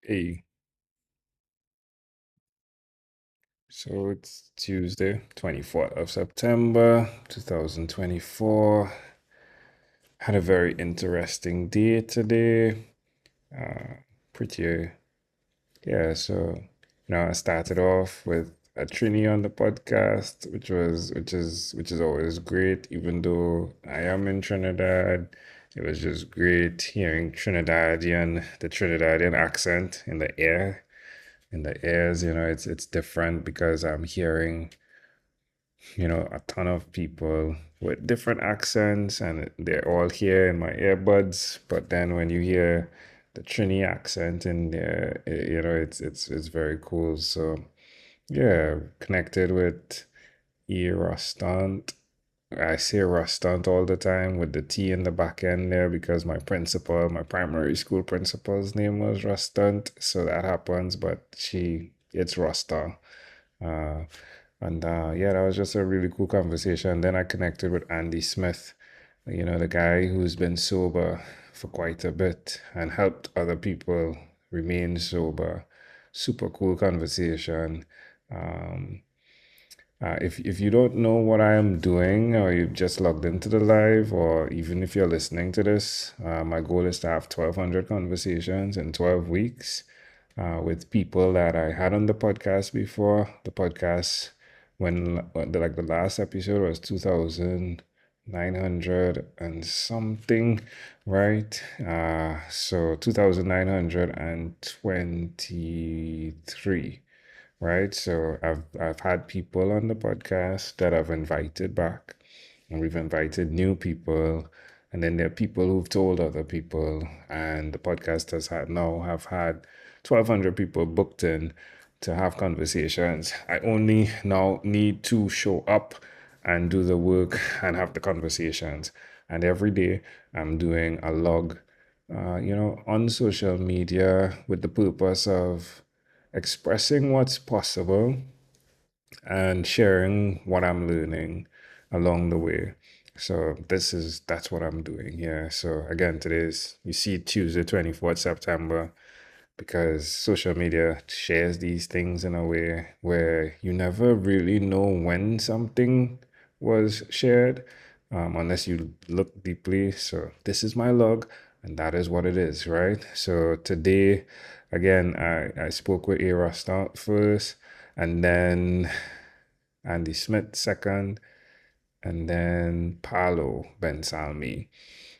Hey, so it's Tuesday, 24th of September, 2024. Had a very interesting day today. Uh, pretty, yeah, so, I started off with a Trini on the podcast, which is always great, even though I am in Trinidad. It was just great hearing the Trinidadian accent in the ears. It's different because I'm hearing, a ton of people with different accents and they're all here in my earbuds. But then when you hear the Trini accent in there, it's very cool. So yeah, connected with E Rustant. I say Rustant all the time with the T in the back end there because my primary school principal's name was Rustant. So that happens, but it's Rusta. Uh, and yeah, that was just a really cool conversation. Then I connected with Andy Smith, the guy who's been sober for quite a bit and helped other people remain sober. Super cool conversation. Um, if you don't know what I am doing, or you've just logged into the live, or even if you're listening to this, my goal is to have 1,200 conversations in 12 weeks with people that I had on the podcast before. The podcast, the last episode was 2,900 and something, right? So 2,923, right? So I've had people on the podcast that I've invited back, and we've invited new people, and then there are people who've told other people, and the podcast have had 1,200 people booked in to have conversations. I only now need to show up and do the work and have the conversations. And every day I'm doing a log, on social media with the purpose of expressing what's possible and sharing what I'm learning along the way. So that's what I'm doing here. So again, today's you see Tuesday, 24th September, because social media shares these things in a way where you never really know when something was shared, unless you look deeply. So this is my log, and that is what it is, right? So today, again, I spoke with A. Rostant first, and then Andy Smith second, and then Paolo Ben Salmi,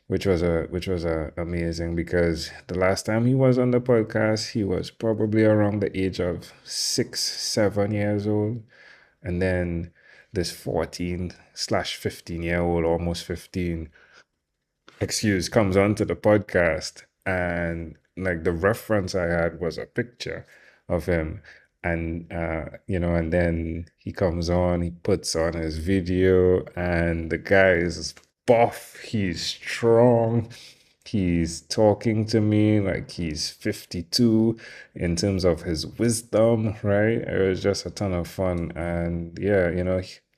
which was a amazing because the last time he was on the podcast, he was probably around the age of 6, 7 years old, and then this 14/15 year old, almost 15, comes onto the podcast, and like the reference I had was a picture of him, and then he comes on, he puts on his video, and the guy is buff, he's strong, he's talking to me like he's 52 in terms of his wisdom, right? It was just a ton of fun. And yeah,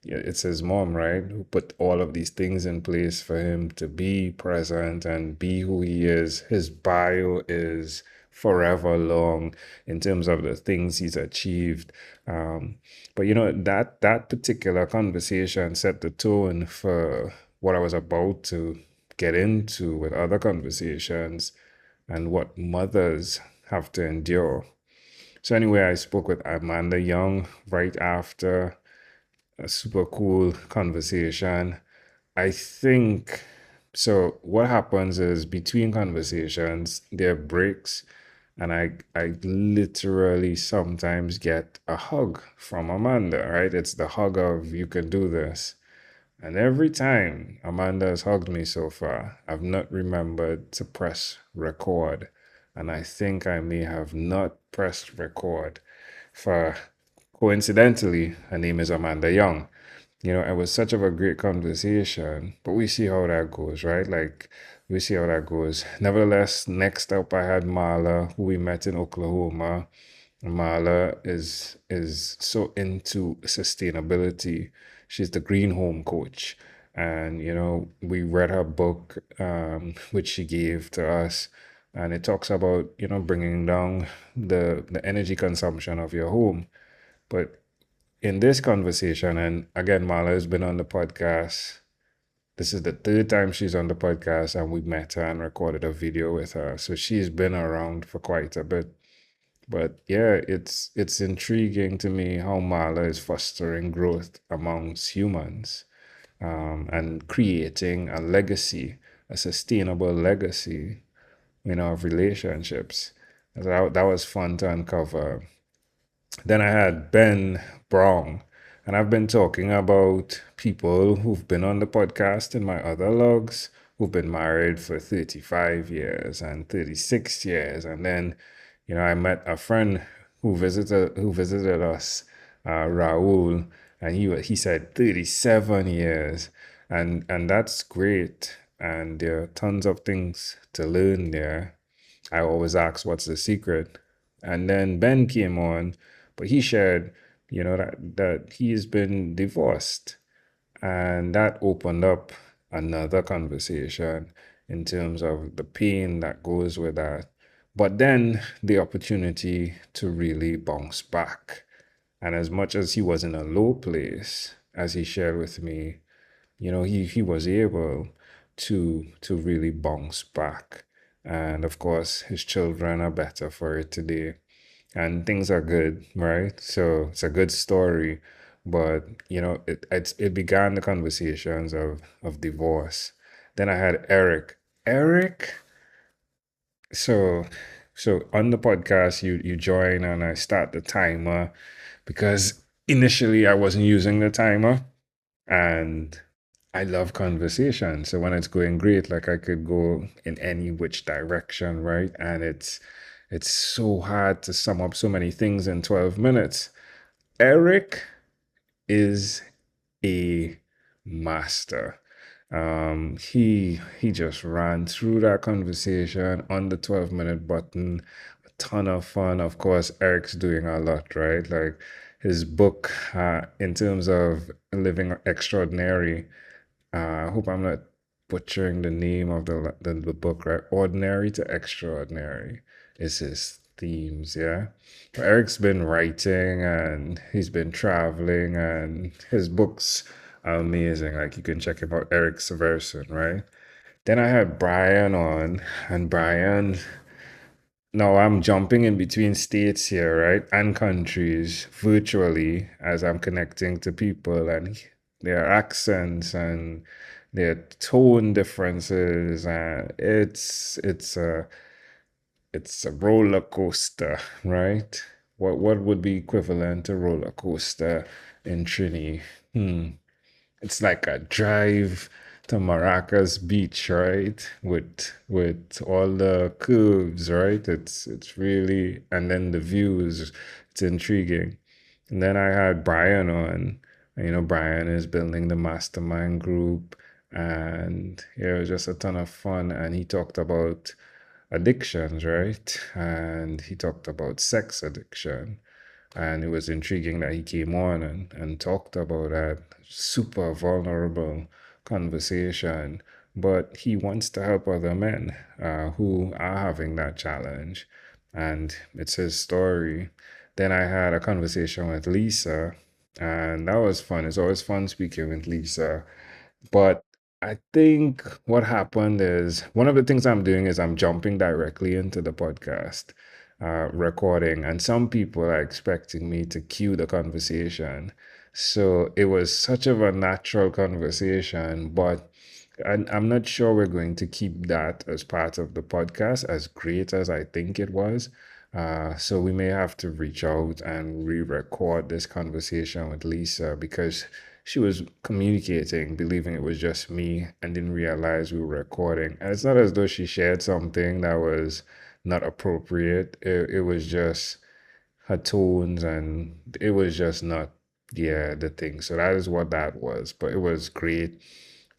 it's his mom, right, who put all of these things in place for him to be present and be who he is. His bio is forever long in terms of the things he's achieved. But that particular conversation set the tone for what I was about to get into with other conversations and what mothers have to endure. So anyway, I spoke with Amanda Young right after, a super cool conversation. I think so. What happens is between conversations, there are breaks, and I literally sometimes get a hug from Amanda, right? It's the hug of you can do this. And every time Amanda has hugged me so far, I've not remembered to press record. And I think I may have not pressed record for, coincidentally, her name is Amanda Young. It was such of a great conversation, but we see how that goes, right? Like, we see how that goes. Nevertheless, next up, I had Marla, who we met in Oklahoma. Marla is so into sustainability. She's the green home coach. And, we read her book, which she gave to us. and it talks about, bringing down the energy consumption of your home. But in this conversation, and again, Marla has been on the podcast. This is the third time she's on the podcast, and we met her and recorded a video with her. So she's been around for quite a bit. But yeah, it's intriguing to me how Marla is fostering growth amongst humans, and creating a legacy, a sustainable legacy, of relationships. That was fun to uncover. Then I had Ben Brown, and I've been talking about people who've been on the podcast in my other logs, who've been married for 35 years and 36 years. And then, I met a friend who visited us, Raul, and he said 37 years. And that's great. And there are tons of things to learn there. I always ask what's the secret. And then Ben came on, but he shared, that he's been divorced. And that opened up another conversation in terms of the pain that goes with that. But then the opportunity to really bounce back. And as much as he was in a low place, as he shared with me, he was able to really bounce back. And of course, his children are better for it today, and things are good, right? So it's a good story, but it began the conversations of divorce. Then I had Eric. Eric, so on the podcast, you join and I start the timer because initially I wasn't using the timer, and I love conversation. So when it's going great, like I could go in any which direction, right? And it's so hard to sum up so many things in 12 minutes. Eric is a master. He just ran through that conversation on the 12-minute button. A ton of fun. Of course, Eric's doing a lot, right? Like his book, in terms of living extraordinary. I hope I'm not butchering the name of the book, right? Ordinary to Extraordinary is his themes, yeah. Eric's been writing and he's been traveling, and his books are amazing. Like you can check him out, Eric Severson, right? Then I had Brian on, and Brian, now I'm jumping in between states here, right? And countries virtually as I'm connecting to people and their accents and their tone differences. And it's a roller coaster, right? What would be equivalent to roller coaster in Trini? Hmm. It's like a drive to Maracas Beach, right? With all the curves, right? It's really, and then the views, it's intriguing. And then I had Brian on. And, Brian is building the mastermind group, and it was just a ton of fun. And he talked about addictions, right? And he talked about sex addiction. And it was intriguing that he came on and talked about that super vulnerable conversation. But he wants to help other men, who are having that challenge. And it's his story. Then I had a conversation with Lisa, and that was fun. It's always fun speaking with Lisa. But I think what happened is one of the things I'm doing is I'm jumping directly into the podcast, recording, and some people are expecting me to cue the conversation. So it was such of a natural conversation, but I'm not sure we're going to keep that as part of the podcast, as great as I think it was. So we may have to reach out and re-record this conversation with Lisa because she was communicating, believing it was just me, and didn't realize we were recording. And it's not as though she shared something that was not appropriate. It was just her tones, and it was just not, yeah, the thing. So that is what that was. But it was great.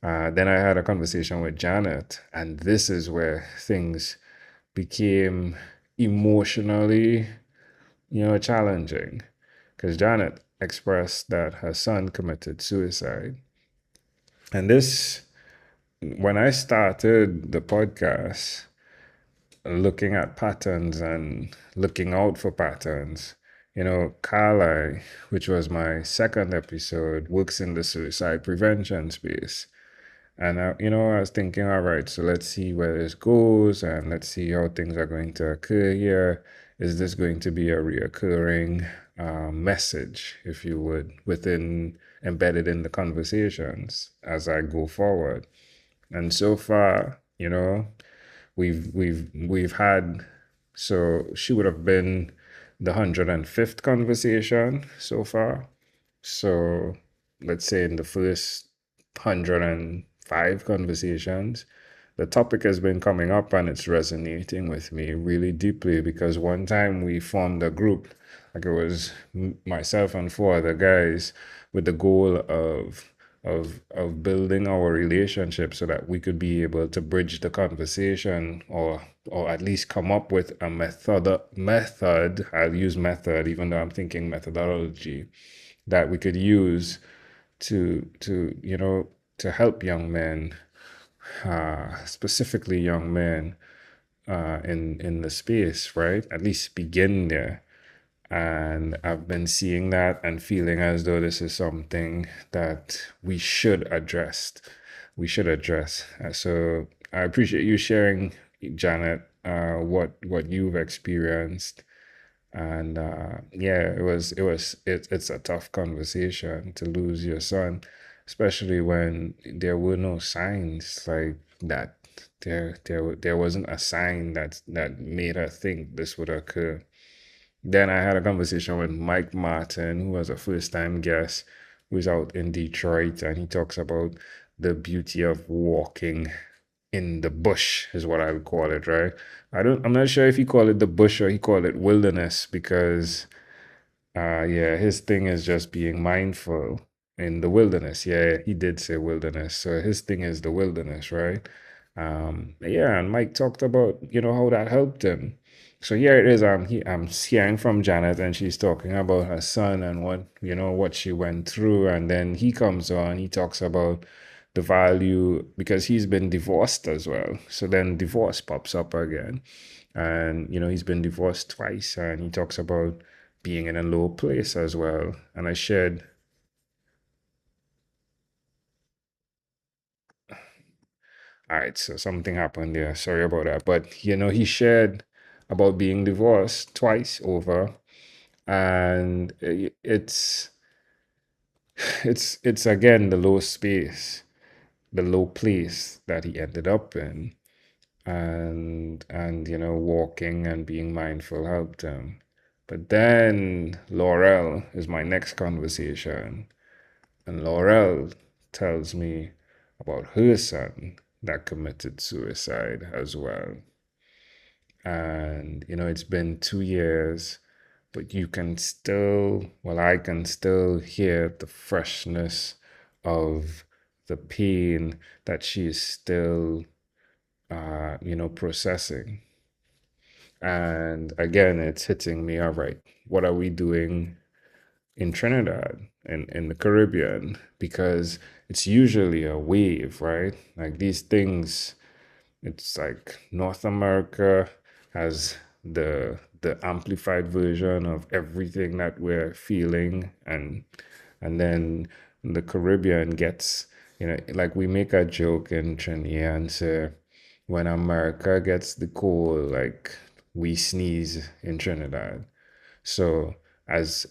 Then I had a conversation with Janet, and this is where things became emotionally, challenging, because Janet expressed that her son committed suicide. And this, when I started the podcast, looking at patterns and looking out for patterns. You know, Carly, which was my second episode, works in the suicide prevention space. And I was thinking, all right, so let's see where this goes and let's see how things are going to occur here. Is this going to be a reoccurring message, if you would, within embedded in the conversations as I go forward? And so far, we've had, so she would have been the 105th conversation so far. So let's say in the first 105 conversations, the topic has been coming up and it's resonating with me really deeply because one time we formed a group, like it was myself and four other guys, with the goal of building our relationship so that we could be able to bridge the conversation or at least come up with a method. I'll use method even though I'm thinking methodology that we could use to help young men, specifically young men, in the space, right? At least begin there. And I've been seeing that and feeling as though this is something that we should address. We should address. So I appreciate you sharing, Janet, what you've experienced. And yeah, it's a tough conversation to lose your son, especially when there were no signs like that. There wasn't a sign that made her think this would occur. Then I had a conversation with Mike Martin, who was a first time guest, who's out in Detroit, and he talks about the beauty of walking in the bush, is what I would call it, right? I'm not sure if he called it the bush or he called it wilderness because yeah, his thing is just being mindful in the wilderness. Yeah, he did say wilderness. So his thing is the wilderness, right? Yeah, and Mike talked about, how that helped him. So here it is. I'm hearing from Janet, and she's talking about her son and what she went through. And then he comes on, he talks about the value because he's been divorced as well. So then divorce pops up again. And, he's been divorced twice, and he talks about being in a low place as well. And I shared, all right, so something happened there. Sorry about that. But, he shared about being divorced twice over. And it's again the low space, the low place that he ended up in. And walking and being mindful helped him. But then Laurel is my next conversation. And Laurel tells me about her son that committed suicide as well. And, it's been 2 years, but you can still, well, I can still hear the freshness of the pain that she is still, processing. And again, it's hitting me, all right, what are we doing in Trinidad and in the Caribbean? Because it's usually a wave, right? Like these things, it's like North America has the amplified version of everything that we're feeling, and then the Caribbean gets, like we make a joke in Trinidad and say when America gets the cold, like we sneeze in Trinidad. So as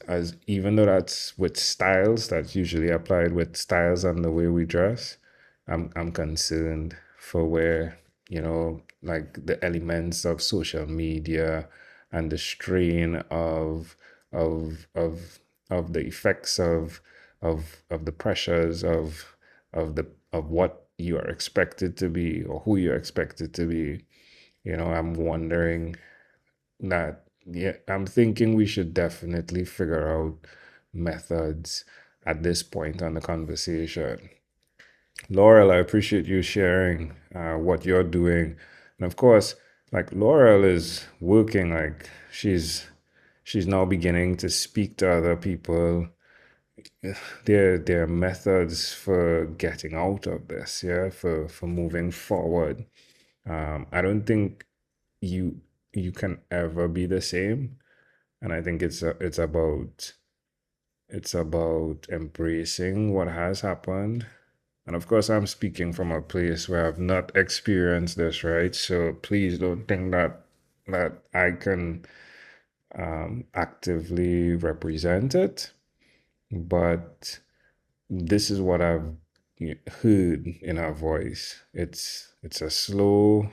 even though that's with styles, that's usually applied with styles and the way we dress, I'm concerned for where, like the elements of social media and the strain of of of the effects of the pressures of what you are expected to be or who you're expected to be. I'm wondering that, yeah, I'm thinking we should definitely figure out methods at this point on the conversation. Laurel, I appreciate you sharing what you're doing. And of course, like Laurel is working, like she's now beginning to speak to other people. There are methods for getting out of this, yeah, for moving forward. I don't think you you can ever be the same. And I think it's about embracing what has happened. And of course, I'm speaking from a place where I've not experienced this, right? So please don't think that I can actively represent it. But this is what I've heard in her voice. It's a slow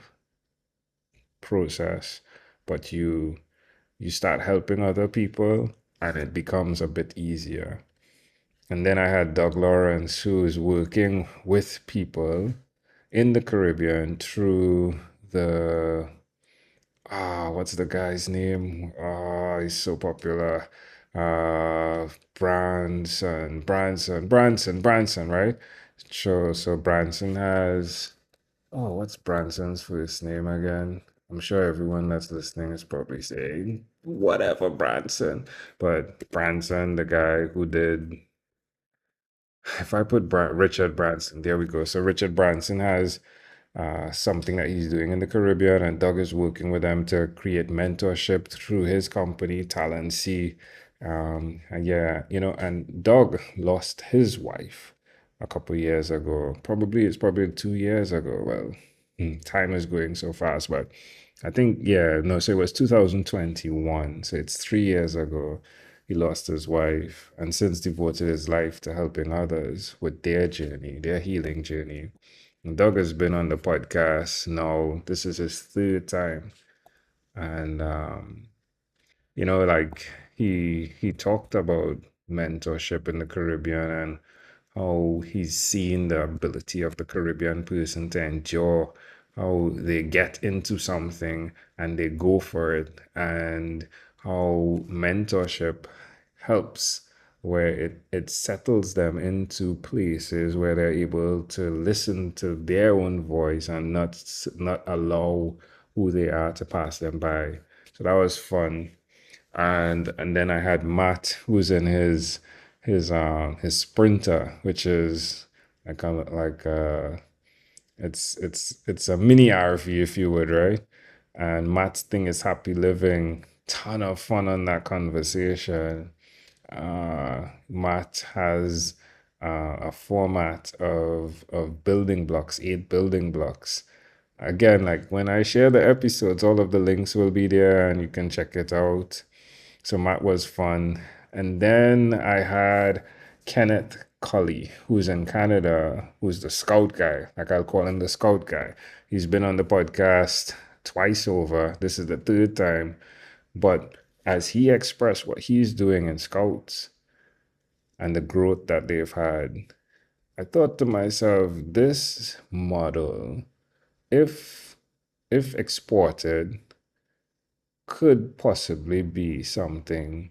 process, but you start helping other people and it becomes a bit easier. And then I had Doug Lawrence, who's working with people in the Caribbean through the what's the guy's name? He's so popular. Branson, right? So Branson has what's Branson's first name again? I'm sure everyone that's listening is probably saying whatever Branson, but Branson, the guy who did if I put Richard Branson, there we go. So Richard Branson has something that he's doing in the Caribbean, and Doug is working with them to create mentorship through his company, Talent C. And yeah, and Doug lost his wife a couple years ago. It's probably 2 years ago. Well, time is going so fast, but I think, yeah, no, so it was 2021. So it's 3 years ago. He lost his wife and since devoted his life to helping others with their journey, their healing journey. Doug has been on the podcast now. This is his third time. And like he talked about mentorship in the Caribbean and how he's seen the ability of the Caribbean person to endure, how they get into something and they go for it, and how mentorship helps where it settles them into places where they're able to listen to their own voice and not allow who they are to pass them by. So that was fun. And then I had Matt, who's in his Sprinter, which is it's a mini RV, if you would, right? And Matt's thing is happy living. Ton of fun on that conversation. Matt has a format of building blocks, 8 building blocks. Again, like when I share the episodes, all of the links will be there and you can check it out. So Matt was fun. And then I had Kenneth Cully, who's in Canada, who's the scout guy. Like I'll call him the scout guy. He's been on the podcast twice over. This is the third time. But as he expressed what he's doing in scouts and the growth that they've had, I thought to myself, this model, if if exported, could possibly be something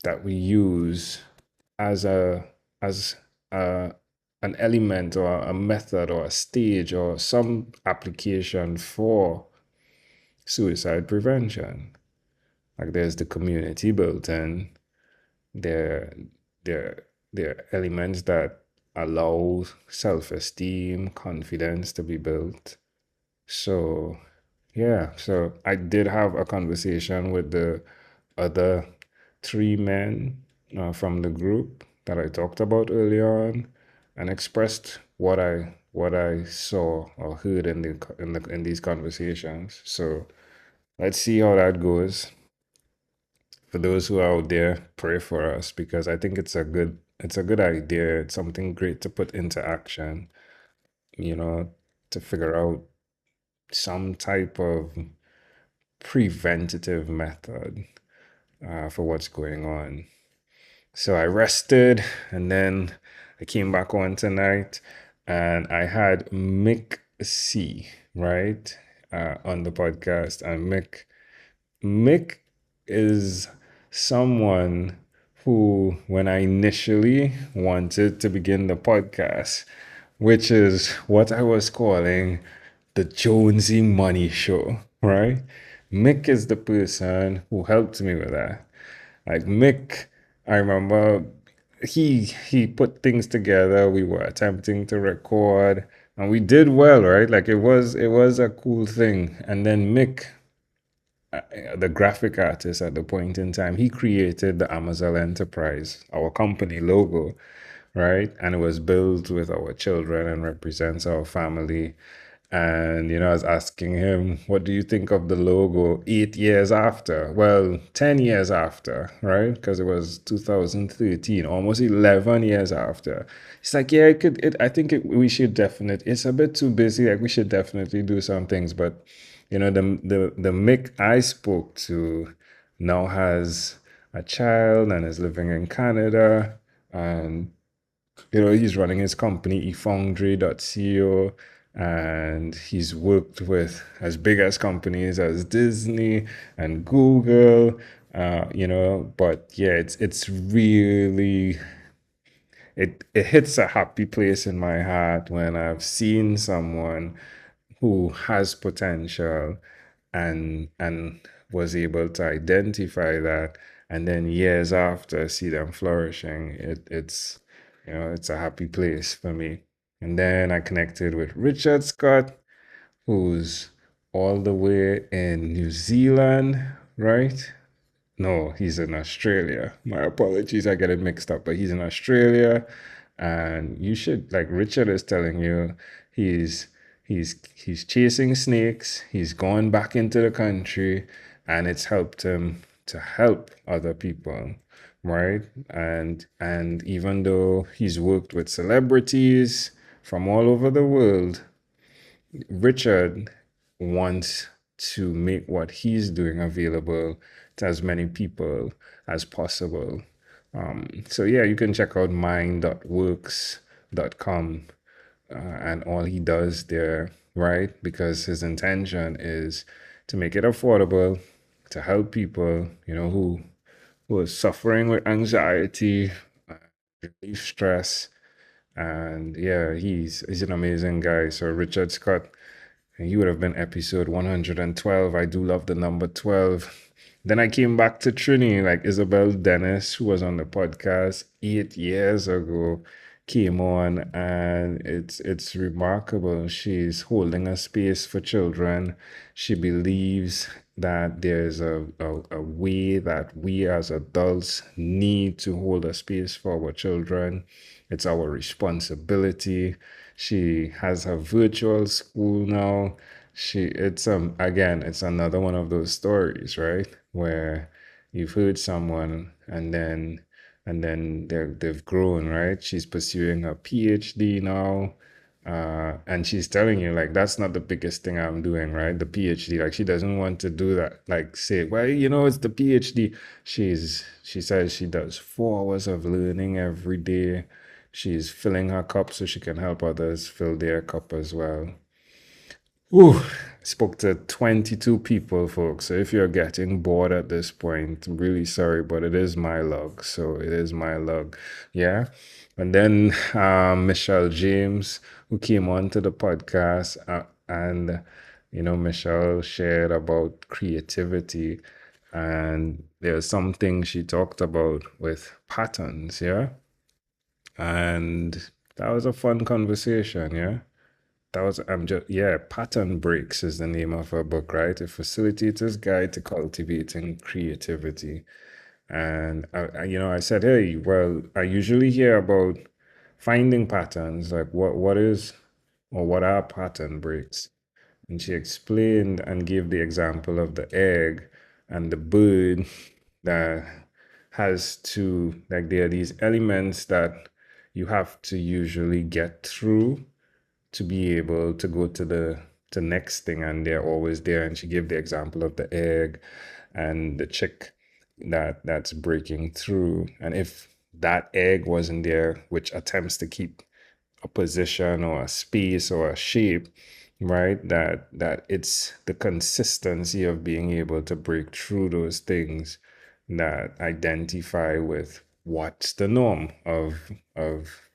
that we use as a as a, an element or a method or a stage or some application for suicide prevention. Like there's the community built in, there there there are elements that allow self-esteem, confidence to be built. So yeah, so I did have a conversation with the other 3 men from the group that I talked about earlier on, and expressed what I saw or heard in these conversations. So let's see how that goes. For those who are out there, pray for us because I think it's a good idea. It's something great to put into action. You know, to figure out some type of preventative method for what's going on. So I rested and then I came back on tonight and I had Mick C, right, on the podcast. And Mick is someone who, when I initially wanted to begin the podcast, which is what I was calling the Jonesy Money Show, right? Mick is the person who helped me with that. Like Mick, I remember he put things together. We were attempting to record and we did well, right? Like it was a cool thing. And then Mick the graphic artist at the point in time, he created the Amazon Enterprise, our company logo, right? And it was built with our children and represents our family. And, I was asking him, what do you think of the logo 8 years after? Well, 10 years after, right? Because it was 2013, almost 11 years after. He's like, yeah, I think we should definitely, it's a bit too busy. Like, we should definitely do some things. But, the Mick I spoke to now has a child and is living in Canada. And he's running his company, efoundry.co, and he's worked with as big as companies as Disney and Google, but yeah, it's really, it hits a happy place in my heart when I've seen someone who has potential and was able to identify that, and then years after see them flourishing. It's a happy place for me. And then I connected with Richard Scott, who's all the way in New Zealand, right? No, he's in Australia. My apologies, I get it mixed up, but he's in Australia. And you should, like Richard is telling you, he's he's chasing snakes, he's going back into the country, and it's helped him to help other people, right? And even though he's worked with celebrities from all over the world, Richard wants to make what he's doing available to as many people as possible. So yeah, you can check out mind.works.com and all he does there, right? Because his intention is to make it affordable, to help people, who are suffering with anxiety, relieve stress, and yeah, he's an amazing guy. So Richard Scott, and he would have been episode 112. I do love the number 12. Then I came back to Trini, like Isabel Dennis, who was on the podcast 8 years ago, came on, and it's remarkable. She's holding a space for children. She believes that there's a way that we as adults need to hold a space for our children. It's our responsibility. She has her virtual school now. It's again, it's another one of those stories, right? Where you've heard someone and then they've grown, right? She's pursuing her PhD now. And she's telling you, like, that's not the biggest thing I'm doing, right? The PhD, like, she doesn't want to do that, like, say, well, it's the PhD. She says she does 4 hours of learning every day. She's filling her cup so she can help others fill their cup as well. Ooh, spoke to 22 people, folks. So if you're getting bored at this point, I'm really sorry, but it is my log. So it is my log. Yeah. And then Michelle James, who came on to the podcast, and Michelle shared about creativity, and there's something she talked about with patterns, yeah. And that was a fun conversation, yeah. That was I'm just yeah, Pattern Breaks is the name of her book, right? A facilitator's guide to cultivating creativity. And I said, hey, well, I usually hear about finding patterns, like what is or what are pattern breaks? And she explained and gave the example of the egg and the bird that has to, like, there are these elements that you have to usually get through to be able to go to the next thing, and they're always there. And she gave the example of the egg and the chick that's breaking through, and if that egg wasn't there, which attempts to keep a position or a space or a shape, right? That it's the consistency of being able to break through those things that identify with what's the norm of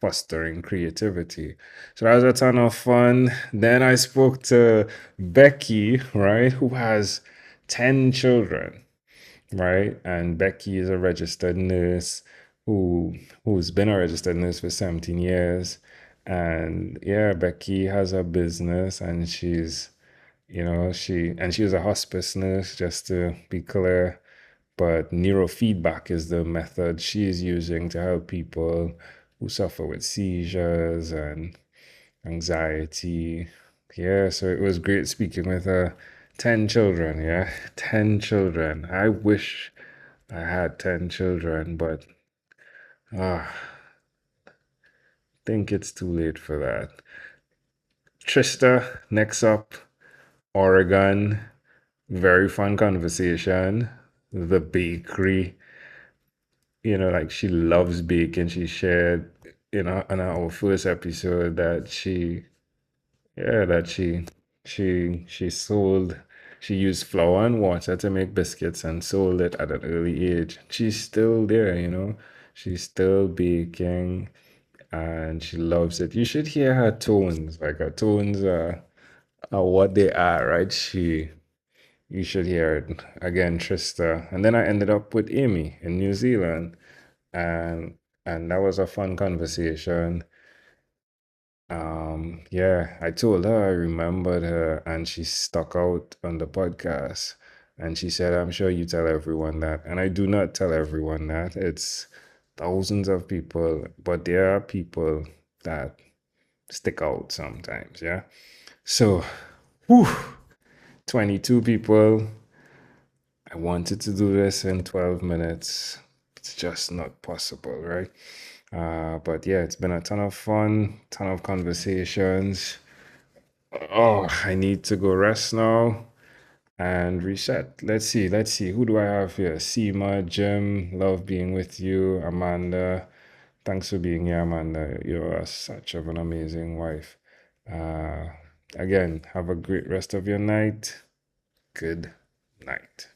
fostering creativity. So that was a ton of fun. Then I spoke to Becky, right, who has 10 children, right? And Becky is a registered nurse who's been a registered nurse for 17 years. And yeah, Becky has a business, and She was a hospice nurse, just to be clear. But neurofeedback is the method she is using to help people who suffer with seizures and anxiety. Yeah, so it was great speaking with her. 10 children, yeah, 10 children. I wish I had 10 children, but ah, think it's too late for that. Trista, next up, Oregon. Very fun conversation. The bakery, like she loves baking. She shared, on our first episode that yeah, that she sold, she used flour and water to make biscuits and sold it at an early age. She's still there. She's still baking and she loves it. You should hear her tones. Like her tones are what they are, right? You should hear it. Again, Trista. And then I ended up with Amy in New Zealand. And and that was a fun conversation. Yeah, I told her I remembered her and she stuck out on the podcast. And she said, I'm sure you tell everyone that. And I do not tell everyone that. It's thousands of people, but there are people that stick out sometimes, yeah? So, whew, 22 people. I wanted to do this in 12 minutes. It's just not possible, right? But yeah, it's been a ton of fun, ton of conversations. Oh, I need to go rest now and reset. Let's see. Who do I have here? Seema, Jim, love being with you. Amanda, thanks for being here, Amanda. You're such of an amazing wife. Uh, Again, have a great rest of your night. Good night.